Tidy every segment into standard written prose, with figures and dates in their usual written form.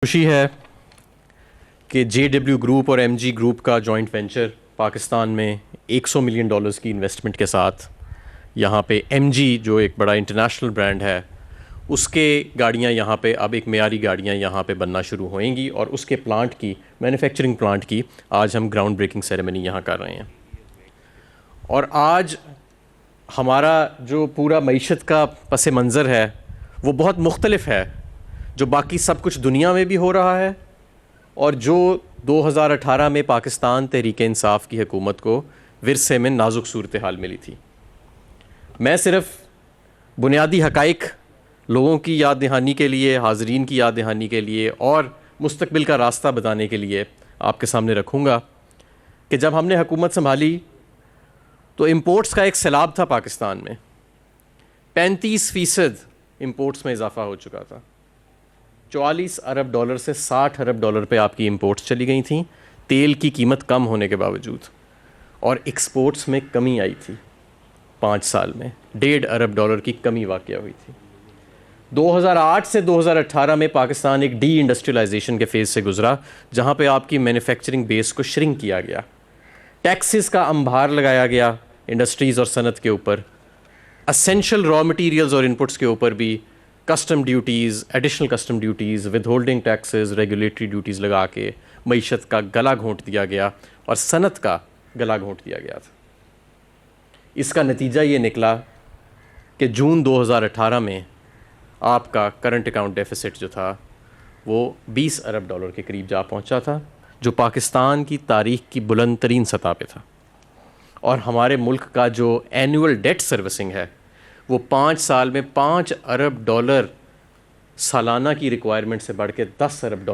خوشی ہے کہ جے ڈبلیو گروپ اور ایم جی گروپ کا جوائنٹ وینچر پاکستان میں $100 ملین کی انویسٹمنٹ کے ساتھ یہاں پہ ایم جی جو ایک بڑا انٹرنیشنل برانڈ ہے اس کے گاڑیاں یہاں پہ اب ایک معیاری گاڑیاں یہاں پہ بننا شروع ہوئیں گی، اور اس کے پلانٹ کی مینوفیکچرنگ پلانٹ کی آج ہم گراؤنڈ بریکنگ سیریمنی یہاں کر رہے ہیں۔ اور آج ہمارا جو پورا معیشت کا پس منظر ہے وہ بہت مختلف ہے، جو باقی سب کچھ دنیا میں بھی ہو رہا ہے اور جو 2018 میں پاکستان تحریک انصاف کی حکومت کو ورثے میں نازک صورتحال ملی تھی۔ میں صرف بنیادی حقائق لوگوں کی یاد دہانی کے لیے، حاضرین کی یاد دہانی کے لیے اور مستقبل کا راستہ بتانے کے لیے آپ کے سامنے رکھوں گا کہ جب ہم نے حکومت سنبھالی تو امپورٹس کا ایک سیلاب تھا پاکستان میں۔ 35% امپورٹس میں اضافہ ہو چکا تھا۔ $44 ارب سے $60 ارب پہ آپ کی امپورٹس چلی گئی تھیں تیل کی قیمت کم ہونے کے باوجود، اور ایکسپورٹس میں کمی آئی تھی۔ 5 سال میں $1.5 ارب کی کمی واقع ہوئی تھی۔ 2008 سے 2018 میں پاکستان ایک ڈی انڈسٹریلائزیشن کے فیز سے گزرا، جہاں پہ آپ کی مینوفیکچرنگ بیس کو شرنک کیا گیا، ٹیکسز کا انبار لگایا گیا انڈسٹریز اور صنعت کے اوپر، اسینشل را مٹیریلز اور انپٹس کے اوپر بھی custom duties, additional custom duties, with holding taxes, regulatory duties لگا کے معیشت کا گلا گھونٹ دیا گیا اور صنعت کا گلا گھونٹ دیا گیا تھا۔ اس کا نتیجہ یہ نکلا کہ جون 2018 میں آپ کا کرنٹ اکاؤنٹ ڈیفیسٹ جو تھا وہ $20 ارب کے قریب جا پہنچا تھا، جو پاکستان کی تاریخ کی بلند ترین سطح پہ تھا، اور ہمارے ملک کا جو اینول ڈیٹ سروسنگ ہے وہ 5 سال میں $5 ارب سالانہ کی ریکوائرمنٹ سے بڑھ کے $10 ارب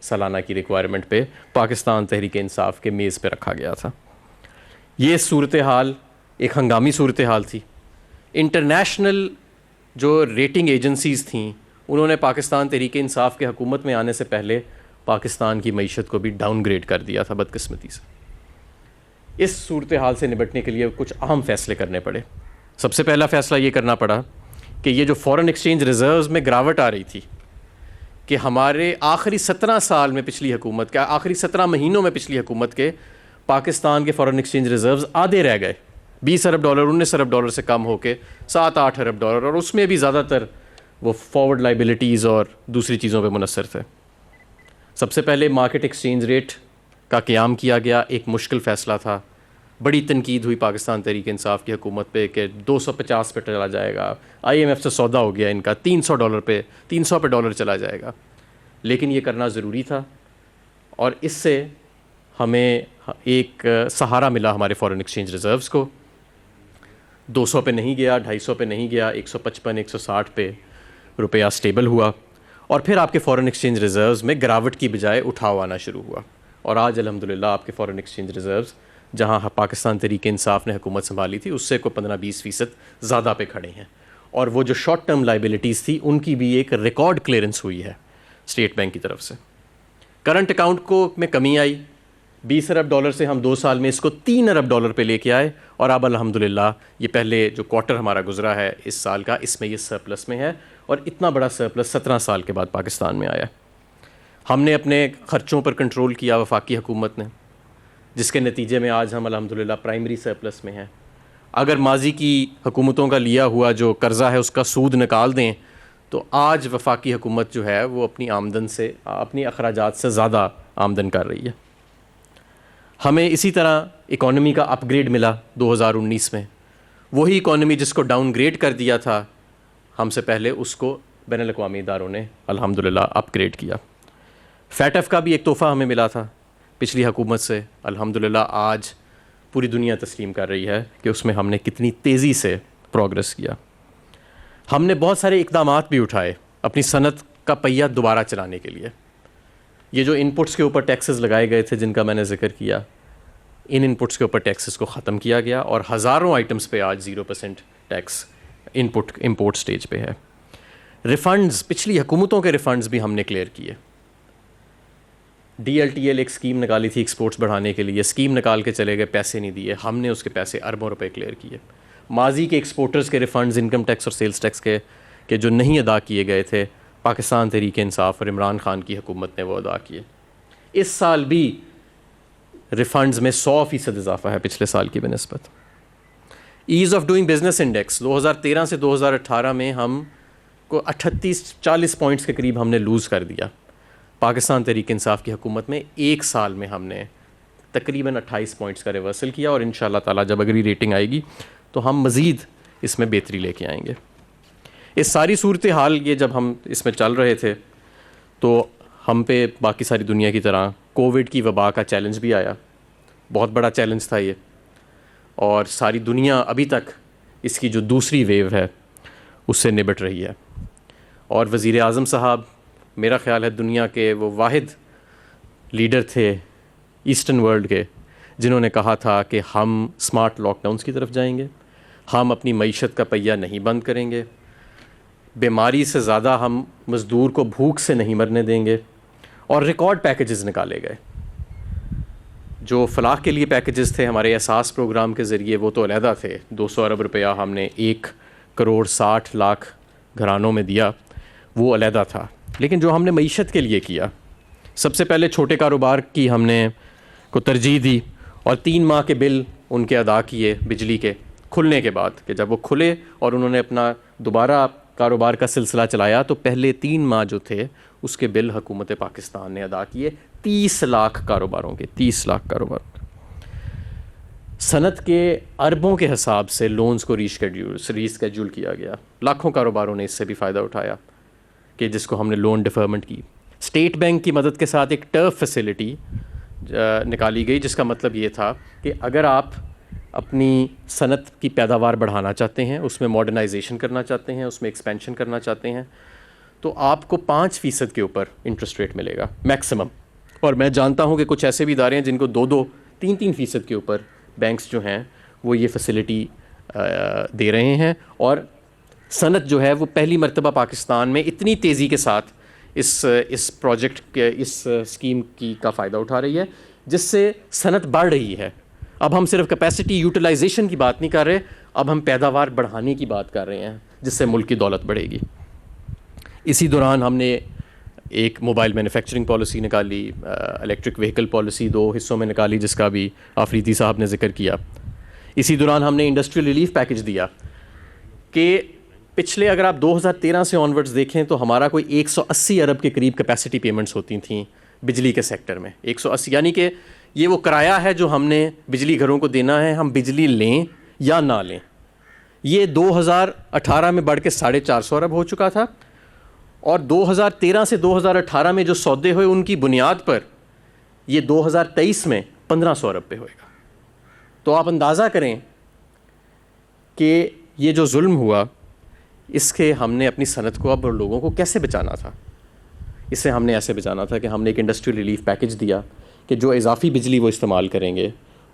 سالانہ کی ریکوائرمنٹ پہ پاکستان تحریک انصاف کے میز پہ رکھا گیا تھا۔ یہ صورتحال ایک ہنگامی صورتحال تھی۔ انٹرنیشنل جو ریٹنگ ایجنسیز تھیں انہوں نے پاکستان تحریک انصاف کے حکومت میں آنے سے پہلے پاکستان کی معیشت کو بھی ڈاؤن گریڈ کر دیا تھا بدقسمتی سے۔ اس صورتحال سے نپٹنے کے لیے کچھ اہم فیصلے کرنے پڑے۔ سب سے پہلا فیصلہ یہ کرنا پڑا کہ یہ جو فورن ایکسچینج ریزروز میں گراوٹ آ رہی تھی، کہ ہمارے آخری 17 سال میں پچھلی حکومت کے آخری 17 مہینوں میں پچھلی حکومت کے پاکستان کے فورن ایکسچینج ریزروز آدھے رہ گئے، $20 ارب $19 ارب سے کم ہو کے $7-8 ارب، اور اس میں بھی زیادہ تر وہ فارورڈ لائبلٹیز اور دوسری چیزوں پہ منحصر تھے۔ سب سے پہلے مارکیٹ ایکسچینج ریٹ کا قیام کیا گیا، ایک مشکل فیصلہ تھا۔ بڑی تنقید ہوئی پاکستان تحریک انصاف کی حکومت پہ کہ 250 پہ چلا جائے گا، IMF سے سودا ہو گیا ان کا $300 پہ ڈالر چلا جائے گا، لیکن یہ کرنا ضروری تھا، اور اس سے ہمیں ایک سہارا ملا ہمارے فورن ایکسچینج ریزروز کو۔ 200 پہ نہیں گیا، 250 پہ نہیں گیا، 155 160 پہ روپیہ سٹیبل ہوا، اور پھر آپ کے فورن ایکسچینج ریزروز میں گراوٹ کی بجائے اٹھاؤ آنا شروع ہوا، اور آج الحمدللہ آپ کے فورن ایکسچینج ریزروز جہاں پاکستان تحریک انصاف نے حکومت سنبھالی تھی اس سے کوئی 15-20% زیادہ پہ کھڑے ہیں، اور وہ جو شارٹ ٹرم لائبلٹیز تھی ان کی بھی ایک ریکارڈ کلیئرنس ہوئی ہے اسٹیٹ بینک کی طرف سے۔ کرنٹ اکاؤنٹ کو میں کمی آئی، $20 ارب سے ہم 2 سال میں اس کو $3 ارب پہ لے کے آئے، اور اب الحمدللہ یہ پہلے جو کوارٹر ہمارا گزرا ہے اس سال کا، اس میں یہ سرپلس میں ہے، اور اتنا بڑا سرپلس 17 سال کے بعد پاکستان میں آیا۔ ہم نے اپنے خرچوں پر کنٹرول کیا وفاقی حکومت نے، جس کے نتیجے میں آج ہم الحمدللہ پرائمری سرپلس میں ہیں۔ اگر ماضی کی حکومتوں کا لیا ہوا جو قرضہ ہے اس کا سود نکال دیں تو آج وفاقی حکومت جو ہے وہ اپنی آمدن سے، اپنی اخراجات سے زیادہ آمدن کر رہی ہے۔ ہمیں اسی طرح اکانومی کا اپ گریڈ ملا 2019 میں، وہی اکانومی جس کو ڈاؤن گریڈ کر دیا تھا ہم سے پہلے، اس کو بین الاقوامی اداروں نے الحمدللہ اپ گریڈ کیا۔ فیٹف کا بھی ایک تحفہ ہمیں ملا تھا پچھلی حکومت سے، الحمدللہ آج پوری دنیا تسلیم کر رہی ہے کہ اس میں ہم نے کتنی تیزی سے پروگرس کیا۔ ہم نے بہت سارے اقدامات بھی اٹھائے اپنی صنعت کا پہیہ دوبارہ چلانے کے لیے۔ یہ جو انپٹس کے اوپر ٹیکسز لگائے گئے تھے جن کا میں نے ذکر کیا، ان انپٹس کے اوپر ٹیکسز کو ختم کیا گیا، اور ہزاروں آئٹمس پہ آج 0% ٹیکس امپورٹ سٹیج پہ ہے۔ ریفنڈز، پچھلی حکومتوں کے ریفنڈز بھی ہم نے کلیئر کیے۔ DLTL ایک اسکیم نکالی تھی ایکسپورٹس بڑھانے کے لیے، اسکیم نکال کے چلے گئے، پیسے نہیں دیے، ہم نے اس کے پیسے اربوں روپے کلیئر کیے۔ ماضی کے ایکسپورٹرز کے ریفنڈز، انکم ٹیکس اور سیلز ٹیکس کے جو نہیں ادا کیے گئے تھے، پاکستان تحریک انصاف اور عمران خان کی حکومت نے وہ ادا کیے. اس سال بھی ریفنڈز میں 100% اضافہ ہے پچھلے سال کی بنسبت. As of doing business index 2013 سے 2018 میں ہم کو 38-40 پوائنٹس کے قریب ہم نے لوز کر دیا. پاکستان تحریک انصاف کی حکومت میں ایک سال میں ہم نے تقریباً 28 پوائنٹس کا ریورسل کیا, اور ان شاء اللہ تعالیٰ جب اگلی ریٹنگ آئے گی تو ہم مزید اس میں بہتری لے کے آئیں گے. اس ساری صورتحال یہ جب ہم اس میں چل رہے تھے تو ہم پہ باقی ساری دنیا کی طرح کووڈ کی وبا کا چیلنج بھی آیا. بہت بڑا چیلنج تھا یہ, اور ساری دنیا ابھی تک اس کی جو دوسری ویو ہے اس سے نبٹ رہی ہے. اور وزیر اعظم صاحب میرا خیال ہے دنیا کے وہ واحد لیڈر تھے ایسٹرن ورلڈ کے جنہوں نے کہا تھا کہ ہم اسمارٹ لاک ڈاؤنس کی طرف جائیں گے, ہم اپنی معیشت کا پہیہ نہیں بند کریں گے, بیماری سے زیادہ ہم مزدور کو بھوک سے نہیں مرنے دیں گے. اور ریکارڈ پیکیجز نکالے گئے. جو فلاح کے لیے پیکیجز تھے ہمارے احساس پروگرام کے ذریعے وہ تو علیحدہ تھے. 200 ارب روپیہ ہم نے 1.60 کروڑ گھرانوں میں دیا, وہ علیحدہ تھا. لیکن جو ہم نے معیشت کے لیے کیا, سب سے پہلے چھوٹے کاروبار کی ہم نے کو ترجیح دی, اور 3 ماہ کے بل ان کے ادا کیے بجلی کے کھلنے کے بعد, کہ جب وہ کھلے اور انہوں نے اپنا دوبارہ کاروبار کا سلسلہ چلایا تو پہلے 3 ماہ جو تھے اس کے بل حکومت پاکستان نے ادا کیے. 30 لاکھ کاروباروں کے 30 لاکھ کاروبار. صنعت کے اربوں کے حساب سے لونز کو ریسکیڈول کیا گیا. لاکھوں کاروباروں نے اس سے بھی فائدہ اٹھایا, کہ جس کو ہم نے لون ڈیفرمنٹ کی. اسٹیٹ بینک کی مدد کے ساتھ ایک ٹرف فیسلٹی نکالی گئی, جس کا مطلب یہ تھا کہ اگر آپ اپنی صنعت کی پیداوار بڑھانا چاہتے ہیں, اس میں ماڈرنائزیشن کرنا چاہتے ہیں, اس میں ایکسپینشن کرنا چاہتے ہیں, تو آپ کو 5% کے اوپر انٹرسٹ ریٹ ملے گا میکسیمم. اور میں جانتا ہوں کہ کچھ ایسے بھی ادارے ہیں جن کو 2-3% کے اوپر بینکس جو ہیں وہ یہ فیسلٹی دے رہے ہیں. اور صنعت جو ہے وہ پہلی مرتبہ پاکستان میں اتنی تیزی کے ساتھ اس پروجیکٹ کے اس اسکیم کا فائدہ اٹھا رہی ہے, جس سے صنعت بڑھ رہی ہے. اب ہم صرف کیپیسٹی یوٹیلائزیشن کی بات نہیں کر رہے, اب ہم پیداوار بڑھانے کی بات کر رہے ہیں, جس سے ملک کی دولت بڑھے گی. اسی دوران ہم نے ایک موبائل مینوفیکچرنگ پالیسی نکالی, الیکٹرک وہیکل پالیسی 2 حصوں میں نکالی, جس کا بھی آفریدی صاحب نے ذکر کیا. اسی دوران ہم نے انڈسٹریل ریلیف پیکج دیا, کہ پچھلے اگر آپ 2013 سے آنورڈز دیکھیں تو ہمارا کوئی 180 ارب کے قریب کیپیسٹی پیمنٹس ہوتی تھیں بجلی کے سیکٹر میں. 180 یعنی کہ یہ وہ کرایہ ہے جو ہم نے بجلی گھروں کو دینا ہے, ہم بجلی لیں یا نہ لیں. یہ 2018 میں بڑھ کے 450 ارب ہو چکا تھا, اور 2013 سے 2018 میں جو سودے ہوئے ان کی بنیاد پر یہ 2023 میں 1500 ارب پہ ہوئے گا. تو آپ اندازہ کریں کہ یہ جو ظلم ہوا اس کے ہم نے اپنی صنعت کو اب لوگوں کو کیسے بچانا تھا. اس سے ہم نے ایسے بچانا تھا کہ ہم نے ایک انڈسٹریل ریلیف پیکج دیا کہ جو اضافی بجلی وہ استعمال کریں گے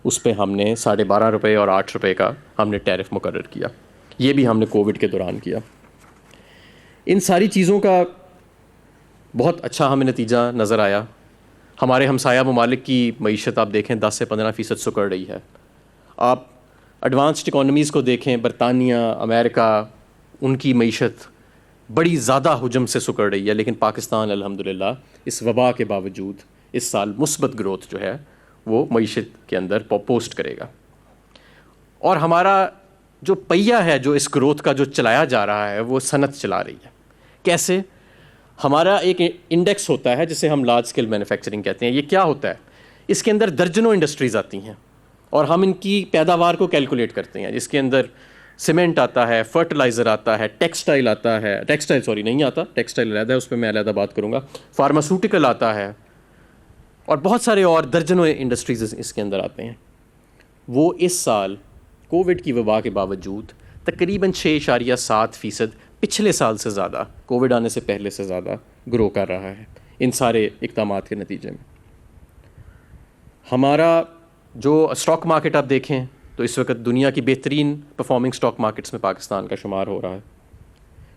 اس پہ ہم نے 12.5 روپے اور 8 روپے کا ہم نے ٹیرف مقرر کیا. یہ بھی ہم نے کووڈ کے دوران کیا. ان ساری چیزوں کا بہت اچھا ہمیں نتیجہ نظر آیا. ہمارے ہمسایہ ممالک کی معیشت آپ دیکھیں 10 سے 15% سکڑ رہی ہے. آپ ایڈوانسڈ اکانومیز کو دیکھیں, برطانیہ, امریکہ, ان کی معیشت بڑی زیادہ حجم سے سکڑ رہی ہے, لیکن پاکستان الحمدللہ اس وبا کے باوجود اس سال مثبت گروتھ جو ہے وہ معیشت کے اندر پوسٹ کرے گا. اور ہمارا جو پہیہ ہے جو اس گروتھ کا جو چلایا جا رہا ہے وہ صنعت چلا رہی ہے. کیسے؟ ہمارا ایک انڈیکس ہوتا ہے جسے ہم لارج اسکیل مینوفیکچرنگ کہتے ہیں. یہ کیا ہوتا ہے؟ اس کے اندر درجنوں انڈسٹریز آتی ہیں اور ہم ان کی پیداوار کو کیلکولیٹ کرتے ہیں. اس کے اندر سیمنٹ آتا ہے, فرٹیلائزر آتا ہے, ٹیکسٹائل آتا ہے, نہیں آتا, ٹیکسٹائل علیحدہ ہے, اس پہ میں علیحدہ بات کروں گا, فارماسوٹیکل آتا ہے, اور بہت سارے اور درجنوں انڈسٹریز اس کے اندر آتے ہیں. وہ اس سال کووڈ کی وبا کے باوجود تقریباً 6.7% پچھلے سال سے زیادہ, کووڈ آنے سے پہلے سے زیادہ گرو کر رہا ہے ان سارے اقدامات کے نتیجے میں. ہمارا جو اسٹاک مارکیٹ آپ دیکھیں تو اس وقت دنیا کی بہترین پرفارمنگ اسٹاک مارکیٹس میں پاکستان کا شمار ہو رہا ہے.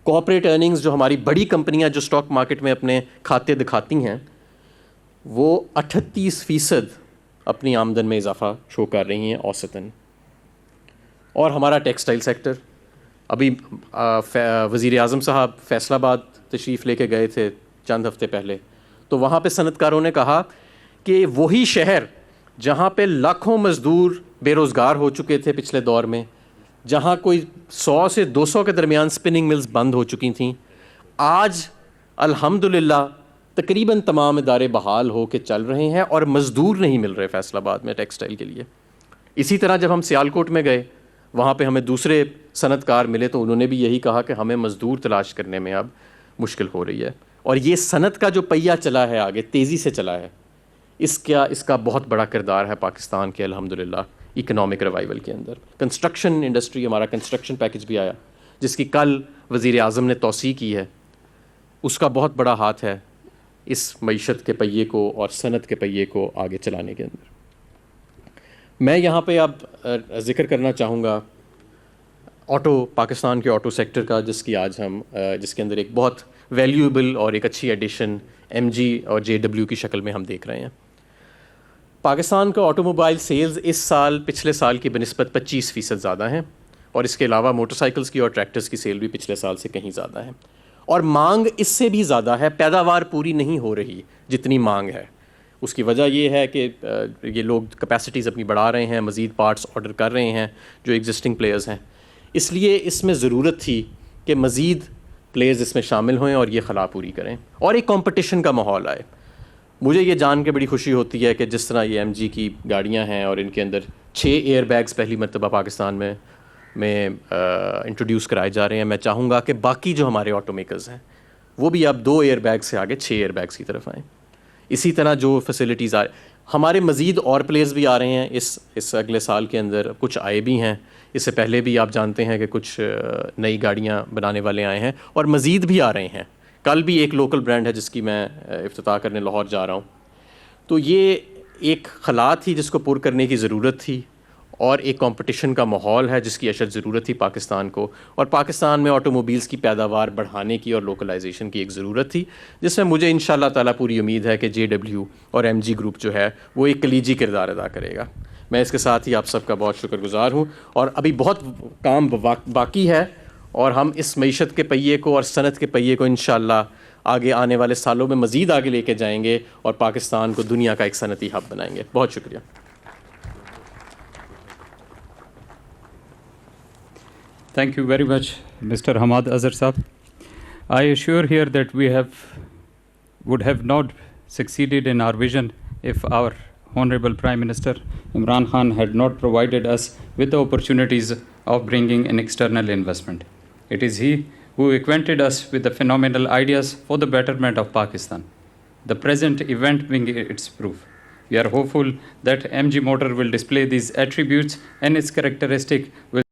کارپوریٹ ارننگز جو ہماری بڑی کمپنیاں جو اسٹاک مارکیٹ میں اپنے کھاتے دکھاتی ہیں وہ 38% اپنی آمدن میں اضافہ شو کر رہی ہیں اوسطاً. اور ہمارا ٹیکسٹائل سیکٹر ابھی وزیر اعظم صاحب فیصل آباد تشریف لے کے گئے تھے چند ہفتے پہلے, تو وہاں پہ صنعت کاروں نے کہا کہ وہی شہر جہاں پہ لاکھوں مزدور بے روزگار ہو چکے تھے پچھلے دور میں, جہاں کوئی 100 سے 200 کے درمیان اسپننگ ملز بند ہو چکی تھیں, آج الحمدللہ تقریباً تمام ادارے بحال ہو کے چل رہے ہیں اور مزدور نہیں مل رہے فیصل آباد میں ٹیکسٹائل کے لیے. اسی طرح جب ہم سیالکوٹ میں گئے, وہاں پہ ہمیں دوسرے صنعت کار ملے تو انہوں نے بھی یہی کہا کہ ہمیں مزدور تلاش کرنے میں اب مشکل ہو رہی ہے. اور یہ صنعت کا جو پہیہ چلا ہے آگے تیزی سے چلا ہے, اس کا بہت بڑا کردار ہے پاکستان کے الحمدللہ اکنامک ریوائول کے اندر. کنسٹرکشن انڈسٹری, ہمارا کنسٹرکشن پیکج بھی آیا جس کی کل وزیر اعظم نے توسیع کی ہے, اس کا بہت بڑا ہاتھ ہے اس معیشت کے پہیے کو اور صنعت کے پہیے کو آگے چلانے کے اندر. میں یہاں پہ اب ذکر کرنا چاہوں گا پاکستان کے آٹو سیکٹر کا, جس کے اندر ایک بہت ویلیوبل اور ایک اچھی ایڈیشن MG اور JW کی شکل میں ہم دیکھ رہے ہیں. پاکستان کا آٹو موبائل سیلز اس سال پچھلے سال کی بنسبت 25% زیادہ ہیں, اور اس کے علاوہ موٹر سائیکلز کی اور ٹریکٹرز کی سیل بھی پچھلے سال سے کہیں زیادہ ہے, اور مانگ اس سے بھی زیادہ ہے. پیداوار پوری نہیں ہو رہی جتنی مانگ ہے. اس کی وجہ یہ ہے کہ یہ لوگ کیپیسٹیز اپنی بڑھا رہے ہیں, مزید پارٹس آرڈر کر رہے ہیں جو ایگزسٹنگ پلیئرز ہیں. اس لیے اس میں ضرورت تھی کہ مزید پلیئرز اس میں شامل ہوئیں اور یہ خلا پوری کریں اور ایک کمپٹیشن کا ماحول آئے. مجھے یہ جان کے بڑی خوشی ہوتی ہے کہ جس طرح یہ MG کی گاڑیاں ہیں اور ان کے اندر 6 ایئر بیگز پہلی مرتبہ پاکستان میں انٹروڈیوس کرائے جا رہے ہیں. میں چاہوں گا کہ باقی جو ہمارے آٹو میکرز ہیں وہ بھی اب 2 ایئر بیگ سے آگے 6 ایئر بیگز کی طرف آئیں. اسی طرح جو فیسلٹیز ہمارے مزید اور پلیئرز بھی آ رہے ہیں اس اگلے سال کے اندر, کچھ آئے بھی ہیں. اس سے پہلے بھی آپ جانتے ہیں کہ کچھ نئی گاڑیاں بنانے والے آئے ہیں اور مزید بھی آ رہے ہیں. کل بھی ایک لوکل برانڈ ہے جس کی میں افتتاح کرنے لاہور جا رہا ہوں. تو یہ ایک خلا تھی جس کو پر کرنے کی ضرورت تھی, اور ایک کمپٹیشن کا ماحول ہے جس کی اشد ضرورت تھی پاکستان کو, اور پاکستان میں آٹو موبائلز کی پیداوار بڑھانے کی اور لوکلائزیشن کی ایک ضرورت تھی, جس میں مجھے انشاءاللہ تعالیٰ پوری امید ہے کہ JW اور MG گروپ جو ہے وہ ایک کلیجی کردار ادا کرے گا. میں اس کے ساتھ ہی آپ سب کا بہت شکر گزار ہوں, اور ابھی بہت کام باقی ہے, اور ہم اس معیشت کے پہیے کو اور صنعت کے پہیے کو انشاءاللہ آگے آنے والے سالوں میں مزید آگے لے کے جائیں گے اور پاکستان کو دنیا کا ایک صنعتی ہب بنائیں گے. بہت شکریہ. Thank you very much, Mr. Hamad Azhar Saab. I assure here that we would have not succeeded in our vision if our Honorable Prime Minister Imran Khan had not provided us with the opportunities of bringing in external investment. It is he who acquainted us with the phenomenal ideas for the betterment of Pakistan. The present event being its proof. We are hopeful that MG Motor will display these attributes and its characteristic with